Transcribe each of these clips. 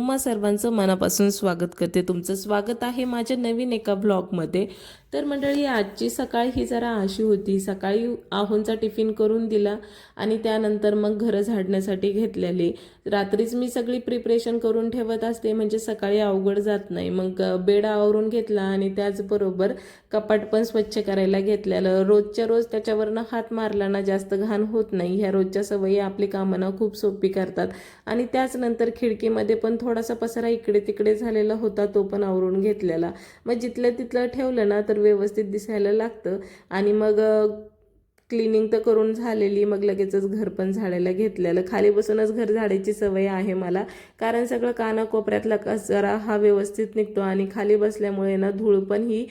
तुम्हा सर्वांचं मनापासून स्वागत करते। तुमचं स्वागत आहे माझ्या नवीन एका ब्लॉगमध्ये। तर मंडळी, आजची सकाळ ही जरा अशी होती। सकाळी आहोंचा टिफिन करून दिला आणि त्यानंतर मग घर झाडण्यासाठी घेतलेली। रात्रीच मी सगळी प्रिपरेशन करून ठेवत असते, म्हणजे सकाळी अवघड जात नाही। मग बेड आवरून घेतला आणि त्याचबरोबर कपाट पण स्वच्छ करायला घेतलेलं। रोजच्या रोज त्याच्यावरनं हात मारला ना जास्त घाण होत नाही। ह्या रोजच्या सवयी आपली कामं खूप सोपी करतात। आणि त्याचनंतर खिडकीमध्ये पण थोडासा पसारा इकडे तिकडे झालेला होता, तो पण आवरून घेतलेला। मग जिथलं तिथलं ठेवलं ना तर व्यवस्थित दिसायला लागतं। आणि मग क्लिनिंग तर करून झालेली, मग लगेचच घर पण झाडायला घेतलेलं। खाली बसूनच घर झाडायची सवय आहे मला, कारण सगळं कानाकोपऱ्यातला कचरा हा व्यवस्थित निघतो आणि खाली बसल्यामुळे ना धूळ पण ही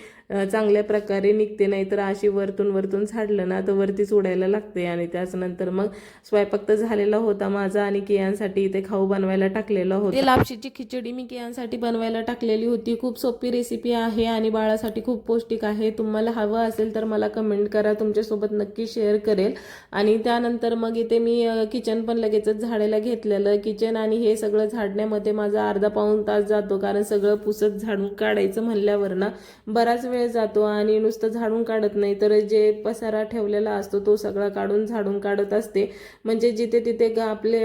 चांगल्या प्रकारे निघते। नाही तर अशी वरतून झाडलं ना तर वरतीच उडायला लागते। आणि त्याचनंतर मग स्वयंपाक तर झालेला होता माझा आणि कियांसाठी इथे खाऊ बनवायला टाकलेला होता। लापशीची खिचडी मी कियांसाठी बनवायला टाकलेली होती। खूप सोपी रेसिपी आहे आणि बाळासाठी खूप पौष्टिक आहे। तुम्हाला हवं असेल तर मला कमेंट करा, तुमच्यासोबत नक्की शेअर करेल। आणि त्यानंतर मग इथे मी किचन पण लगेचच झाडायला घेतलेलं। किचन आणि हे सगळं झाडण्यामध्ये माझा अर्धा पाऊण तास जातो, कारण सगळं पुसत झाडून काढायचं म्हणल्यावर ना बराच वेळ जातो। आणि नुसतं झाडून काढत नाही तर जे पसारा ठेवलेला असतो तो सगळा काढून झाडून काढत असते, म्हणजे जिथे तिथे आपले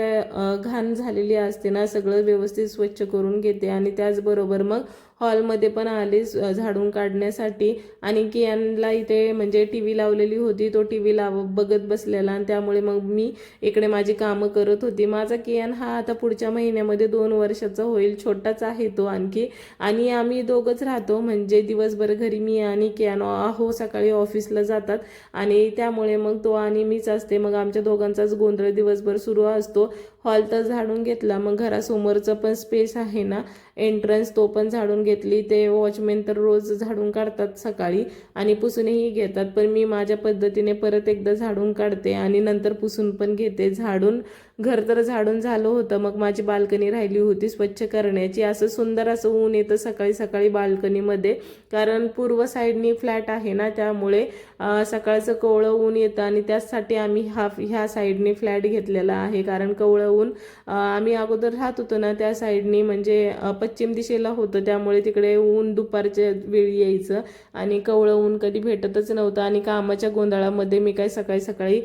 घाण झालेली असते ना सगळं व्यवस्थित स्वच्छ करून घेते। आणि त्याचबरोबर मग हॉलमध्ये पण आले झाडून काढण्यासाठी। आणि कियांला इथे म्हणजे टीव्ही लावलेली होती, तो टीव्ही बघत बसलेला आणि त्यामुळे मग मी इकडे माझी कामं करत होती। माझा कियान हा आता पुढच्या महिन्यामध्ये 2 वर्षाचा होईल, छोटाच आहे तो आणखी। आणि आम्ही दोघंच राहतो, म्हणजे दिवसभर घरी मी आणि कियान आहो सकाळी ऑफिसला जातात आणि त्यामुळे मग तो आणि मीच असते। मग आमच्या दोघांचाच गोंधळ दिवसभर सुरू असतो। हॉल तर झाडून घेतला, मग घरासमोरचं पण स्पेस आहे ना एंट्रन्स, तो पण झाडून घेतली। ते वॉचमॅन तर रोज झाडून काढतात सकाळी आणि पुसूनही घेतात, पण मी माझ्या पद्धतीने परत एकदा झाडून काढते आणि नंतर पुसून पण घेते। झाडून घर तर झाडून झालं होतं, मग माझी बाल्कनी राहिली होती स्वच्छ करण्याची। असं सुंदर असं ऊन येतं सकाळी सकाळी बाल्कनीमध्ये, कारण पूर्व साईडनी फ्लॅट आहे ना त्यामुळे सकाळचं कोवळं ऊन येतं आणि त्याचसाठी आम्ही ह्या साईडनी फ्लॅट घेतलेला आहे। कारण कोवळं ऊन आम्ही अगोदर राहत होतो ना त्या साईडनी म्हणजे पश्चिम दिशेला होतं, त्यामुळे तिकडे ऊन दुपारच्या वेळी यायचं आणि कोवळं ऊन कधी भेटतच नव्हतं। आणि कामाच्या गोंधळामध्ये मी काय सकाळी सकाळी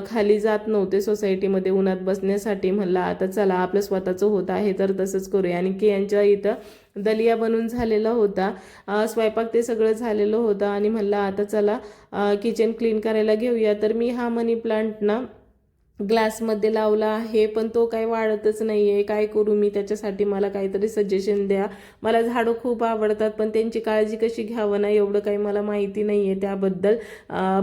खाली जात नव्हते सोसायटीमध्ये उन्हात बसण्यासाठी। म्हणलं आता चला आपलं स्वतःचं होत आहे तर तसंच करूया। आणि कियांच्या इथं दलिया बनून झालेला होता, स्वयंपाक ते सगळं झालेलं होतं आणि म्हणलं आता चला किचन क्लीन करायला घेऊया। तर मी हा मनी प्लांट ना ग्लासमध्ये लावला आहे, पण तो काही वाढतच नाही आहे। काय करू मी त्याच्यासाठी, मला काहीतरी सजेशन द्या। मला झाडं खूप आवडतात, पण त्यांची काळजी कशी घ्यावं ना एवढं काही मला माहिती नाही आहे त्याबद्दल।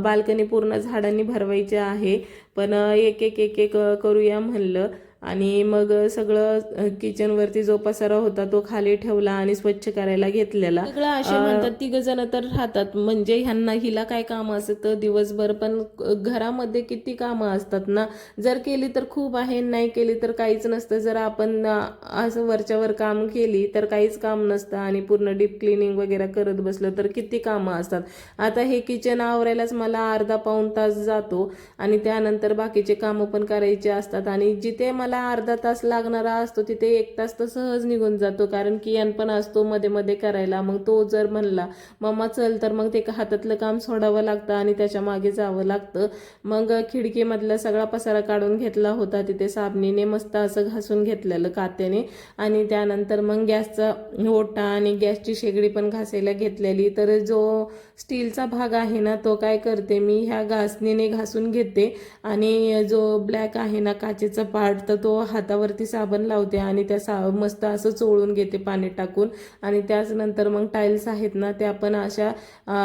बाल्कनी पूर्ण झाडांनी भरवायचे आहे, पण एक एक एक एक करूया म्हणलं। आणि मग सगळं किचनवरती जो पसारा होता तो खाली ठेवला आणि स्वच्छ करायला घेतलेला। सगळं असे म्हणतात 3 जण तर राहतात, म्हणजे हिला काय कामं असतं दिवसभर, पण घरामध्ये किती कामं असतात ना। जर केली तर खूप आहे, नाही केली तर काहीच नसतं। जर आपण असं वरच्यावर काम केली तर काहीच काम नसतं आणि पूर्ण डीप क्लिनिंग वगैरे करत बसलं तर किती कामं असतात। आता हे किचन आवरायलाच मला अर्धा पाऊण तास जातो आणि त्यानंतर बाकीचे कामं पण करायचे असतात। आणि जिथे मला अर्धा तास लागणारा असतो तिथे 1 तास तर सहज निघून जातो, कारण कियान पण असतो मध्ये मध्ये करायला। मग तो जर म्हणला मम्मा चल, तर मग ते हातातलं काम सोडावं लागतं आणि त्याच्या मागे जावं लागतं। मग खिडकीमधला सगळा पसारा काढून घेतला होता, तिथे साबणीने मस्त असं घासून घेतलेलं कात्याने। आणि त्यानंतर मग गॅसचा ओटा आणि गॅसची शेगडी पण घासायला घेतलेली। तर जो स्टीलचा भाग आहे ना तो काय करते मी ह्या घासणीने घासून घेते आणि जो ब्लॅक आहे ना काचेचा पार्ट तर तो हातावरती साबण लावते आणि त्या मस्त असं चोळून घेते पाणी टाकून। आणि त्याचनंतर मग टाईल्स आहेत ना त्या पण अशा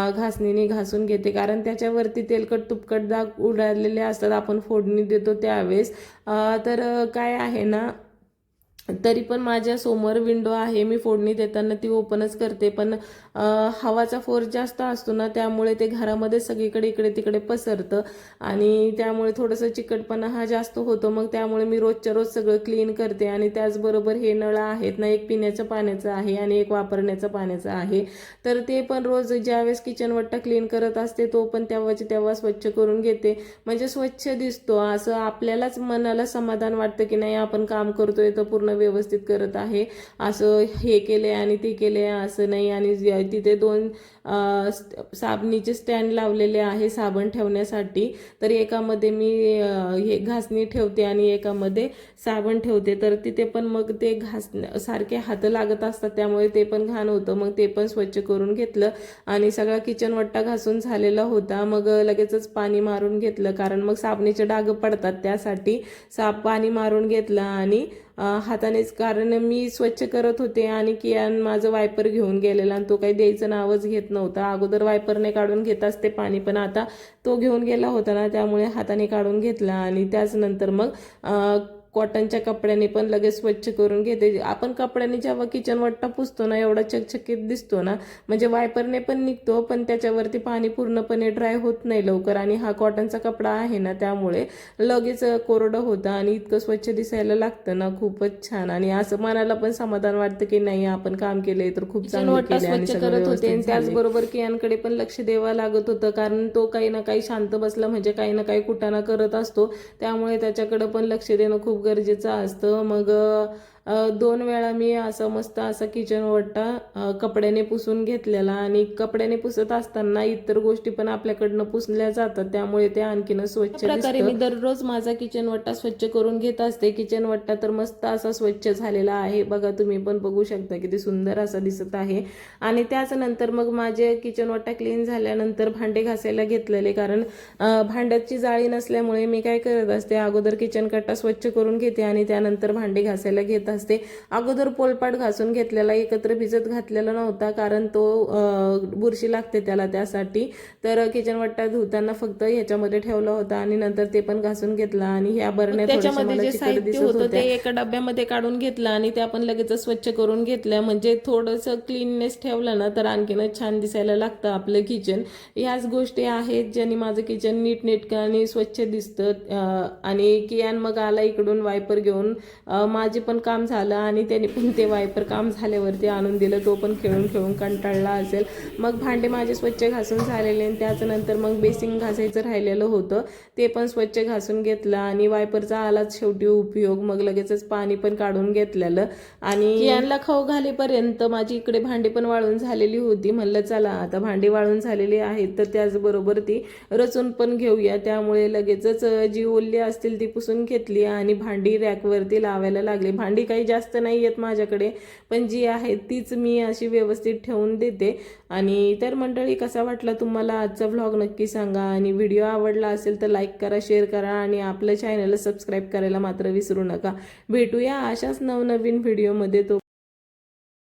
घासणीने घासून घेते, कारण त्याच्यावरती तेलकट तुपकट डाग उडालेले असतात आपण फोडणी देतो त्यावेळेस। तर काय आहे ना, तरी पण माझ्या समोर विंडो आहे, मी फोडणी देताना ती ओपनच करते, पण हवाचा फोर्स जास्त असतो ना त्यामुळे ते घरामध्ये सगळीकडे इकडे तिकडे पसरतं आणि त्यामुळे थोडंसं चिकटपणा हा जास्त होतो। मग त्यामुळे मी रोजच्या रोज सगळं क्लीन करते। आणि त्याचबरोबर हे नळ आहेत ना, एक पिण्याच्या पाण्याचं आहे आणि एक वापरण्याचं पाण्याचं आहे, तर ते पण रोज ज्यावेळेस किचन वट्टा क्लीन करत असते तो पण तेव्हा स्वच्छ करून घेते, म्हणजे स्वच्छ दिसतो। असं आपल्यालाच मनाला समाधान वाटतं की नाही आपण काम करतोय तर पूर्ण व्यवस्थित करत आहे, असं हे केले आणि ते केले असं नाही. आणि तिथे 2 साबणीचे स्टँड लावलेले आहे साबण ठेवण्यासाठी. तर एकामध्ये मी हे घासणी ठेवते आणि एकामध्ये साबण ठेवते. तर तिथे पण मग ते सारखे हात लागत असतात, त्यामुळे ते पण घाण होतं. मग ते पण स्वच्छ करून घेतलं आणि सगळा किचन वट्टा घासून झालेला होता. मग लगेचच पाणी मारून घेतलं, कारण मग साबणीचे डाग पडतात, त्यासाठी पाणी मारून घेतलं आणि हातानेच, कारण मी स्वच्छ करत होते आणि कियान माझं वायपर घेऊन गेलेला आणि तो काही द्यायचं नावच घेत नव्हता. अगोदर वायपरने काढून घेत असते पाणी, पण आता तो घेऊन गेला होता ना, त्यामुळे हाताने काढून घेतला. आणि त्याचनंतर मग कॉटनच्या कपड्याने पण लगेच स्वच्छ करून घेते. आपण कपड्याने जेव्हा किचन वट्टा पुसतो ना, एवढा चकचकीत दिसतो ना, म्हणजे वायपरने पण निघतो, पण त्याच्यावरती पाणी पूर्णपणे ड्राय होत नाही लवकर. आणि हा कॉटनचा कपडा आहे ना, त्यामुळे लगेच कोरडं होतं आणि इतकं स्वच्छ दिसायला लागतं ना, खूपच छान. आणि असं मनाला पण समाधान वाटतं की नाही, आपण काम केलंय तर खूप चांगलं केलं आणि सगळं करत होते. आणि त्याचबरोबर कियांकडे पण लक्ष द्यावं लागत होतं, कारण तो काही ना काही शांत बसला म्हणजे काही ना काही कुटाणा करत असतो, त्यामुळे त्याच्याकडे पण लक्ष देणं खूप गरजेचं असतं. मग 2 वेळा मी असं मस्त असा किचन वट्टा कपड्याने पुसून घेतलेला. आणि कपड्याने पुसत असताना इतर गोष्टी पण आपल्याकडनं पुसल्या जातात, त्यामुळे ते आणखीनच स्वच्छ प्रकारे मी दररोज माझा किचन वट्टा स्वच्छ करून घेत असते. किचन वट्टा तर मस्त असा स्वच्छ झालेला आहे बघा, तुम्ही पण बघू शकता किती सुंदर असा दिसत आहे. आणि त्याचनंतर मग माझे किचन वट्टा क्लीन झाल्यानंतर भांडे घासायला घेतलेले, कारण भांड्याची जाळी नसल्यामुळे मी काय करत असते, अगोदर किचन कट्टा स्वच्छ करून घेते आणि त्यानंतर भांडे घासायला घेत असते. अगोदर पोलपाट घासून घेतलेला, एकत्र भिजत घातलेला नव्हता, कारण तो बुरशी लागते त्याला, त्यासाठी. तर किचन वट्टा धुताना फक्त ह्याच्यामध्ये ठेवला होता आणि नंतर ते पण घासून घेतला. आणि ह्या बरण्या त्याच्यामध्ये जे साहित्य होतं ते एका डब्यामध्ये काढून घेतलं आणि ते आपण लगेच स्वच्छ करून घेतल्या. म्हणजे थोडंसं क्लीननेस ठेवलं ना, तर आणखीनच छान दिसायला लागतं आपलं किचन. ह्याच गोष्टी आहेत ज्यांनी माझं किचन नीटनेटकं आणि स्वच्छ दिसतं. आणि कियान मग आला इकडून वायपर घेऊन, माझे पण काम झालं आणि त्याने पण ते वायपर काम झाल्यावरती आणून दिलं. तो पण खेळून खेळून कंटाळला असेल. मग भांडे माझे स्वच्छ घासून झालेले आणि त्याच्यानंतर मग बेसिंग घासायचं राहिलेलं होतं, ते पण स्वच्छ घासून घेतलं. आणि वायपरचा आलाच शेवटी उपयोग, मग लगेचच पाणी पण काढून घेतलेलं. आणि कियानला खाऊ घालेपर्यंत माझी इकडे भांडी पण वाळून झालेली होती. म्हणलं चला आता भांडी वाळून झालेली आहेत तर त्याचबरोबर ती रचून पण घेऊया. त्यामुळे लगेचच जी ओली असतील ती पुसून घेतली आणि भांडी रॅकवरती लावायला लागली. भांडी काही जास्त नाही आहेत माझ्याकडे, पण जी आहेत तीच मी अशी व्यवस्थित ठेवून देते. आणि तर मंडळी, कसा वाटला तुम्हाला आजचा व्लॉग नक्की सांगा. आणि व्हिडिओ आवडला असेल तर लाईक करा, शेअर करा आणि आपल्या चॅनलला सबस्क्राईब करायला मात्र विसरू नका. भेटूया अशाच नवनवीन व्हिडिओमध्ये. तो